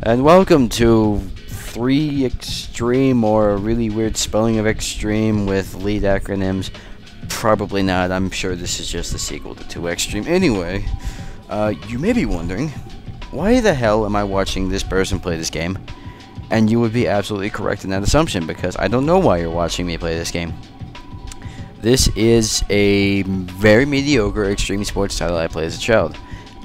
And welcome to 3Xtreme, or a really weird spelling of extreme with lead acronyms. Probably not. I'm sure this is just a sequel to 2Xtreme. Anyway, you may be wondering, why the hell am I watching this person play this game? And you would be absolutely correct in that assumption, because I don't know why you're watching me play this game. This is a very mediocre extreme sports title I played as a child.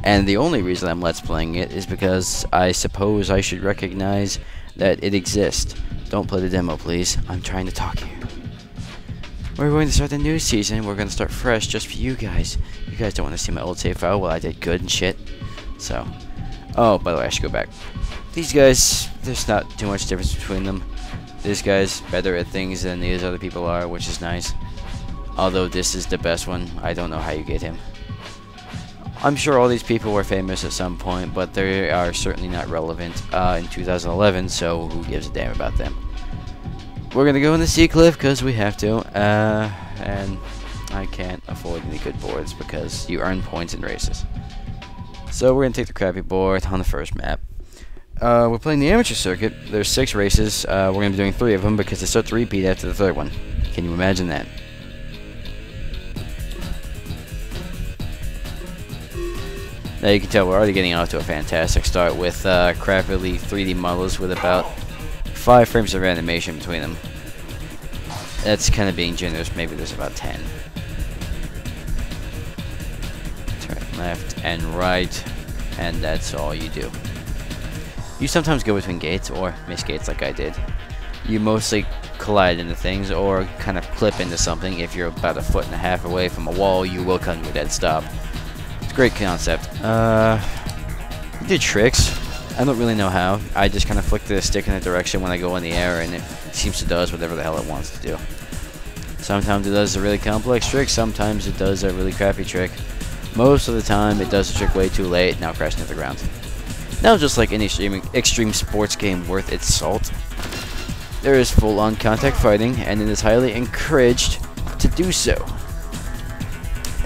And the only reason I'm Let's Playing it is because I suppose I should recognize that it exists. Don't play the demo, please. I'm trying to talk here. We're going to start the new season. We're going to start fresh just for you guys. You guys don't want to see my old save file while I did good and shit. So, oh, by the way, I should go back. These guys, there's not too much difference between them. This guy's better at things than these other people are, which is nice. Although this is the best one. I don't know how you get him. I'm sure all these people were famous at some point, but they are certainly not relevant in 2011, so who gives a damn about them? We're going to go in the sea cliff because we have to, and I can't afford any good boards because you earn points in races. So we're going to take the crappy board on the first map. We're playing the amateur circuit. There's 6 races. We're going to be doing 3 of them because they start to repeat after the 3rd one. Can you imagine that? Now you can tell we're already getting off to a fantastic start with crappily 3D models with about 5 frames of animation between them. That's kind of being generous. Maybe there's about 10. Turn left and right, and that's all you do. You sometimes go between gates or miss gates like I did. You mostly collide into things or kind of clip into something. If you're about 1.5 feet away from a wall, you will come to a dead stop. Great concept. You do tricks. I don't really know how. I just kind of flick the stick in a direction when I go in the air, and it seems to does whatever the hell it wants to do. Sometimes it does a really complex trick. Sometimes it does a really crappy trick. Most of the time, it does the trick way too late. Now crashing to the ground. Now, just like any extreme sports game worth its salt, there is full-on contact fighting, and it is highly encouraged to do so.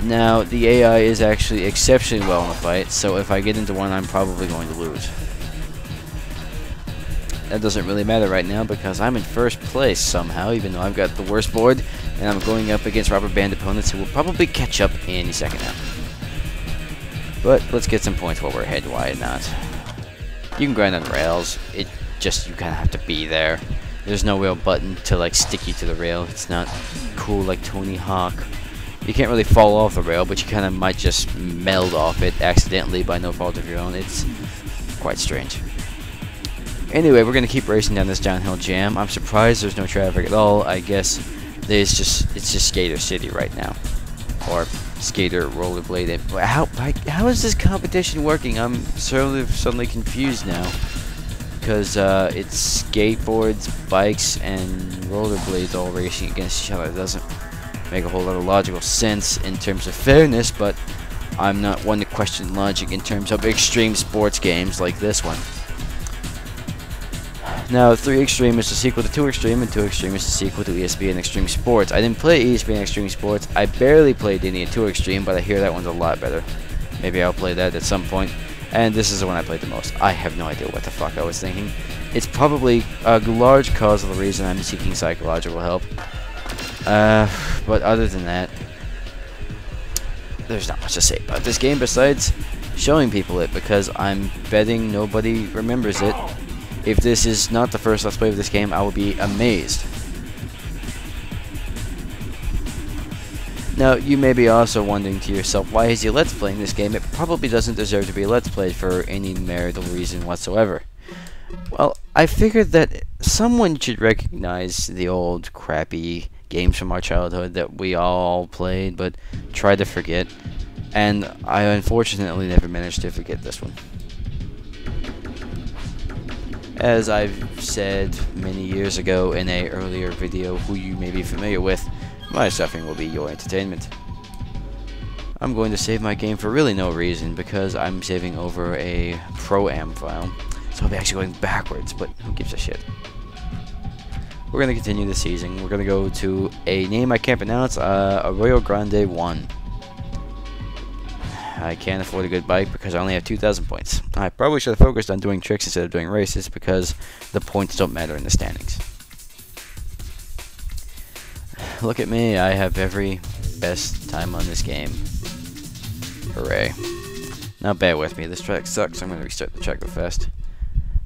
Now, the AI is actually exceptionally well in a fight, so if I get into one, I'm probably going to lose. That doesn't really matter right now because I'm in first place somehow, even though I've got the worst board, and I'm going up against rubber band opponents who will probably catch up any second now. But let's get some points while we're ahead, why not? You can grind on rails, you kind of have to be there. There's no real button to like stick you to the rail. It's not cool like Tony Hawk. You can't really fall off the rail, but you kind of might just meld off it accidentally by no fault of your own. It's quite strange. Anyway, we're going to keep racing down this downhill jam. I'm surprised there's no traffic at all. I guess it's just Skater City right now. Or Skater Rollerblade. How is this competition working? I'm suddenly confused now. Because it's skateboards, bikes, and rollerblades all racing against each other. It doesn't make a whole lot of logical sense in terms of fairness, but I'm not one to question logic in terms of extreme sports games like this one. Now, 3Xtreme is the sequel to 2Xtreme, and 2Xtreme is the sequel to ESPN Extreme Sports. I didn't play ESPN Extreme Sports. I barely played any of 2Xtreme, but I hear that one's a lot better. Maybe I'll play that at some point. And this is the one I played the most. I have no idea what the fuck I was thinking. It's probably a large cause of the reason I'm seeking psychological help. But other than that, there's not much to say about this game besides showing people it, because I'm betting nobody remembers it. If this is not the first Let's Play of this game, I will be amazed. Now, you may be also wondering to yourself, why is he Let's Playing this game? It probably doesn't deserve to be Let's Played for any marital reason whatsoever. Well, I figured that someone should recognize the old crappy games from our childhood that we all played but tried to forget, and I unfortunately never managed to forget this one. As I've said many years ago in a earlier video who you may be familiar with, my suffering will be your entertainment. I'm going to save my game for really no reason because I'm saving over a Pro-Am file, so I'll be actually going backwards, but who gives a shit. We're going to continue the season. We're going to go to a name I can't pronounce, Arroyo Grande 1. I can't afford a good bike because I only have 2,000 points. I probably should have focused on doing tricks instead of doing races because the points don't matter in the standings. Look at me, I have every best time on this game. Hooray. Now bear with me, this track sucks, I'm going to restart the track real fast.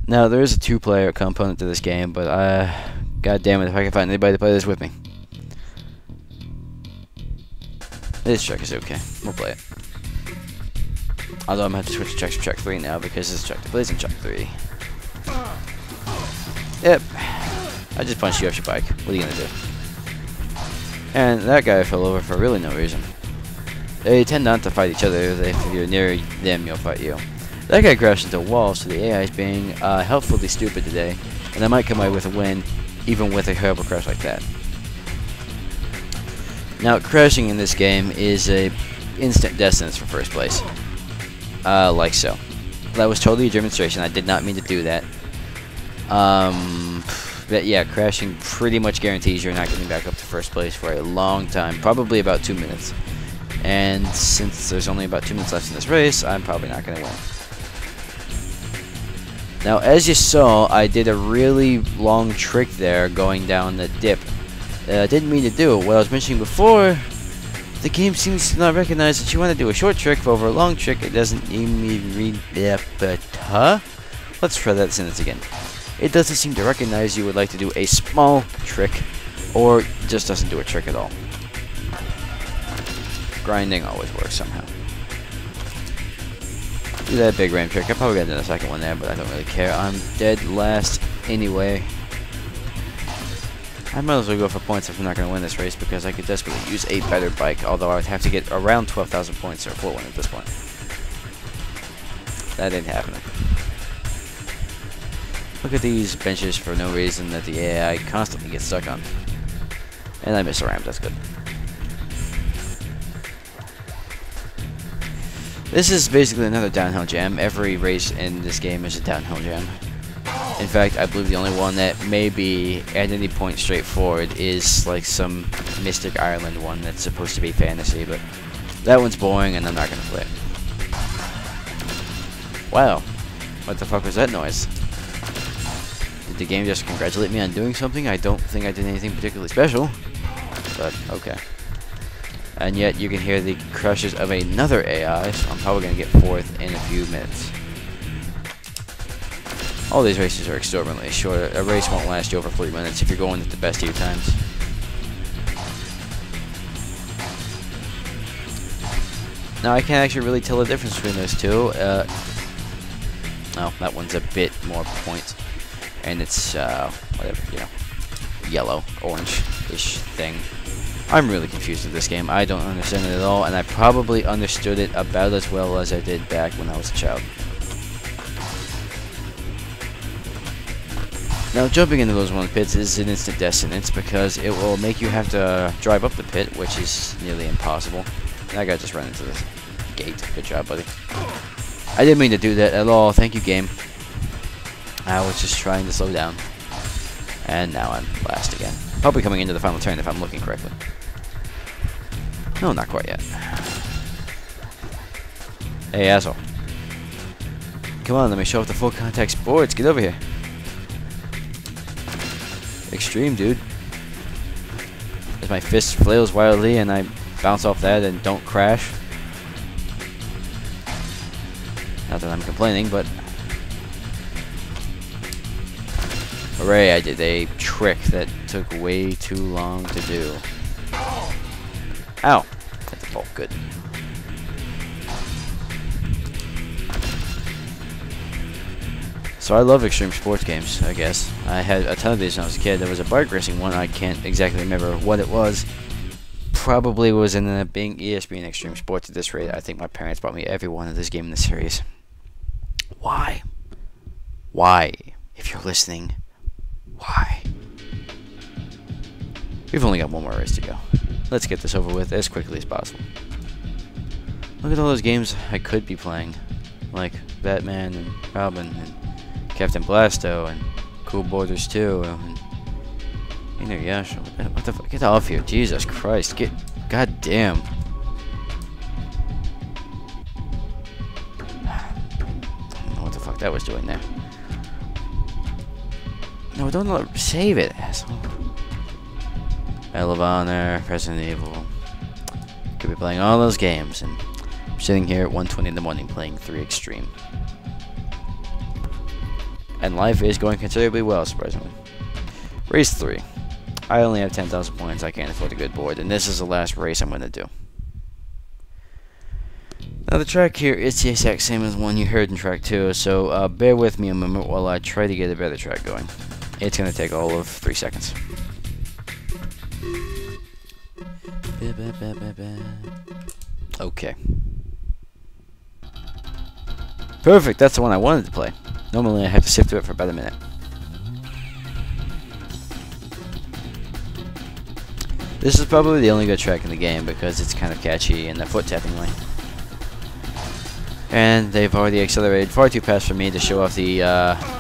Now there is a 2-player component to this game, but god damn it if I can find anybody to play this with me. This track is okay, we'll play it. Although I'm going to have to switch tracks to track 3 now because this track plays in track 3. Yep, I just punched you off your bike, what are you going to do? And that guy fell over for really no reason. They tend not to fight each other. If you're near them, you'll fight you. That guy crashed into a wall, so the AI is being helpfully stupid today, and I might come away with a win, even with a horrible crash like that. Now, crashing in this game is a instant death sentence for first place. Like so. That was totally a demonstration. I did not mean to do that. But yeah, crashing pretty much guarantees you're not getting back up to first place for a long time, probably about 2 minutes. And since there's only about 2 minutes left in this race, I'm probably not going to win. Now, as you saw, I did a really long trick there going down the dip. I didn't mean to do it. What I was mentioning before, the game seems to not recognize that you want to do a short trick, but over a long trick, it doesn't even read Let's try that sentence again. It doesn't seem to recognize you would like to do a small trick, or just doesn't do a trick at all. Grinding always works somehow. Do that big ramp trick. I probably got to do a second one there, but I don't really care. I'm dead last anyway. I might as well go for points if I'm not going to win this race because I could desperately use a better bike, although I would have to get around 12,000 points or full one at this point. That ain't happening. Look at these benches for no reason that the AI constantly gets stuck on. And I missed a ramp, that's good. This is basically another downhill jam. Every race in this game is a downhill jam. In fact, I believe the only one that may be at any point straightforward is like some Mystic Ireland one that's supposed to be fantasy, but that one's boring and I'm not going to play it. Wow, what the fuck was that noise? Did the game just congratulate me on doing something? I don't think I did anything particularly special, but okay. And yet you can hear the crashes of another AI, so I'm probably going to get 4th in a few minutes. All these races are exorbitantly short. A race won't last you over 40 minutes if you're going at the best of your times. Now I can't actually really tell the difference between those two. Oh, that one's a bit more points. And it's, whatever, you know, yellow, orange-ish thing. I'm really confused with this game. I don't understand it at all, and I probably understood it about as well as I did back when I was a child. Now, jumping into those one pits is an instant death sentence because it will make you have to drive up the pit, which is nearly impossible. And I got just run into the gate. Good job, buddy. I didn't mean to do that at all. Thank you, game. I was just trying to slow down. And now I'm last again. Probably coming into the final turn if I'm looking correctly. No, not quite yet. Hey, asshole. Come on, let me show off the full contact sports. Get over here. Extreme, dude. As my fist flails wildly and I bounce off that and don't crash. Not that I'm complaining, but... Hooray, I did a trick that took way too long to do. Ow! Hit the pole, good. So I love extreme sports games, I guess. I had a ton of these when I was a kid. There was a bike racing one, I can't exactly remember what it was. Probably was in being ESPN Extreme Sports at this rate. I think my parents bought me every one of this game in the series. Why? Why? If you're listening, why? We've only got one more race to go. Let's get this over with as quickly as possible. Look at all those games I could be playing. Like Batman and Robin and Captain Blasto and Cool Borders 2 and Inuyasha. What the fuck? Get off here. Jesus Christ. God damn. that was doing there. No, don't save it, asshole. Medal of Honor, Resident Evil. Could be playing all those games, and I'm sitting here at 1:20 in the morning playing 3Xtreme. And life is going considerably well, surprisingly. Race 3. I only have 10,000 points. I can't afford a good board, and this is the last race I'm going to do. Now the track here is the exact same as one you heard in track 2, so bear with me a moment while I try to get a better track going. It's going to take all of 3 seconds. Okay. Perfect, that's the one I wanted to play. Normally I have to sift through it for about a minute. This is probably the only good track in the game because it's kind of catchy in the foot tapping way. And they've already accelerated far too fast for me to show off the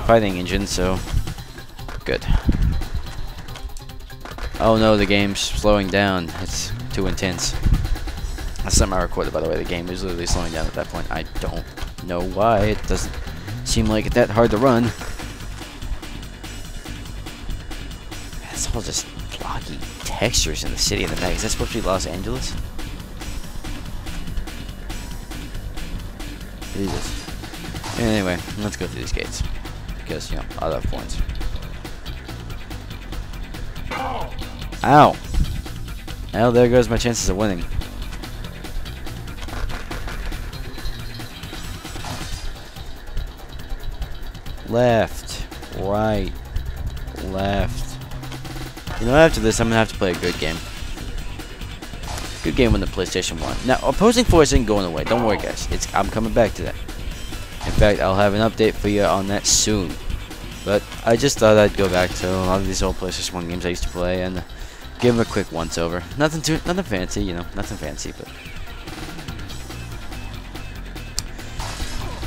fighting engine, so good. Oh no, the game's slowing down. It's too intense. That's something I recorded, by the way. The game is literally slowing down at that point. I don't know why. It doesn't seem like it's that hard to run. It's all just blocky textures in the city in the back. Is that supposed to be Los Angeles? Jesus. Anyway, let's go through these gates. Because, you know, I love points. Ow! Well, there goes my chances of winning. Left, right, left. You know, after this, I'm gonna have to play a good game. Good game on the PlayStation 1. Now, opposing force isn't going away. Don't worry, guys. I'm coming back to that. In fact, I'll have an update for you on that soon. But I just thought I'd go back to a lot of these old PlayStation 1 games I used to play and give them a quick once-over. Nothing fancy, you know, nothing fancy, but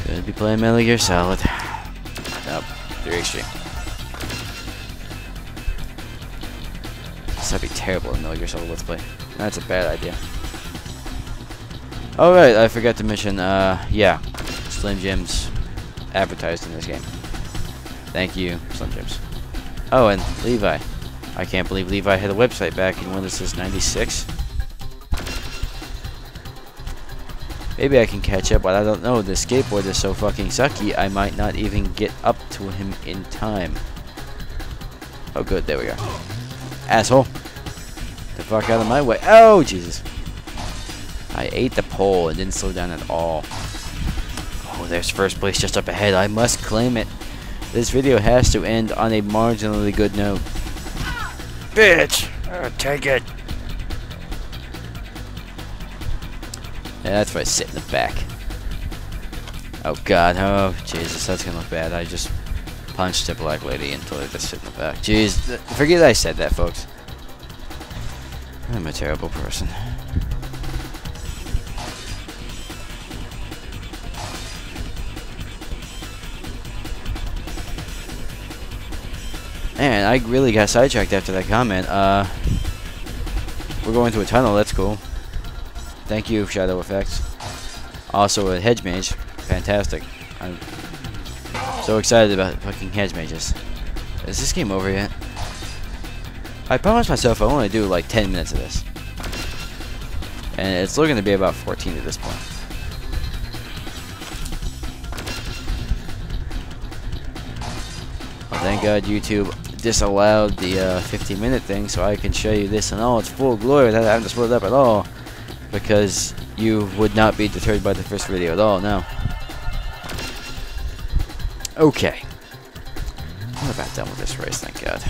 could be playing Metal Gear Solid. Nope, 3Xtreme. That'd be terrible in Metal Gear Solid Let's Play. That's a bad idea. Alright, I forgot to mention, yeah, Slim Jim's advertised in this game. Thank you, Slim Jims. Oh, and Levi. I can't believe Levi had a website back in when this is 96. Maybe I can catch up, but I don't know. This skateboard is so fucking sucky, I might not even get up to him in time. Oh good, there we go. Asshole. The fuck out of my way. Oh, Jesus. I ate the pole and didn't slow down at all. Oh, there's first place just up ahead. I must claim it. This video has to end on a marginally good note. Bitch! Take it! Yeah, that's why I sit in the back. Oh god, oh Jesus, that's gonna look bad. I just punched a black lady and told her to sit in the back. Jeez, forget I said that, folks. I'm a terrible person. Man, I really got sidetracked after that comment. We're going through a tunnel, that's cool. Thank you, Shadow Effects. Also a hedge mage. Fantastic. I'm so excited about fucking hedge mages. Is this game over yet? I promised myself I only do like 10 minutes of this. And it's looking to be about 14 at this point. Well, thank God YouTube disallowed the 15-minute thing so I can show you this in all its full glory without having to split it up at all. Because you would not be deterred by the first video at all, no. Okay. I'm about done with this race, thank God.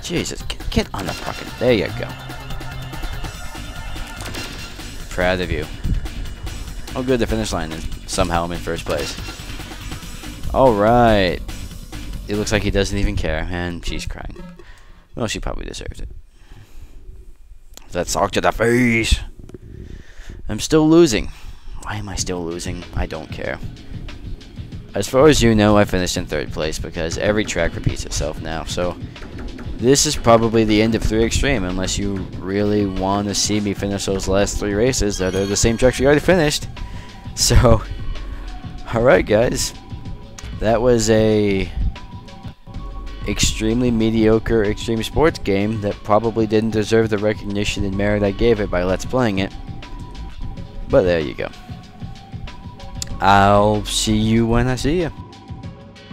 Jesus, get on the fucking... There you go. Proud of you. Oh good, the finish line, and somehow I'm in first place. Alright. It looks like he doesn't even care, and she's crying. Well, she probably deserves it. That sock to the face! I'm still losing. Why am I still losing? I don't care. As far as you know, I finished in 3rd place because every track repeats itself now, so this is probably the end of 3Xtreme unless you really want to see me finish those last 3 races that are the same tracks we already finished. So, Alright guys, that was a extremely mediocre Extreme Sports game that probably didn't deserve the recognition and merit I gave it by Let's Playing it. But there you go. I'll see you when I see you.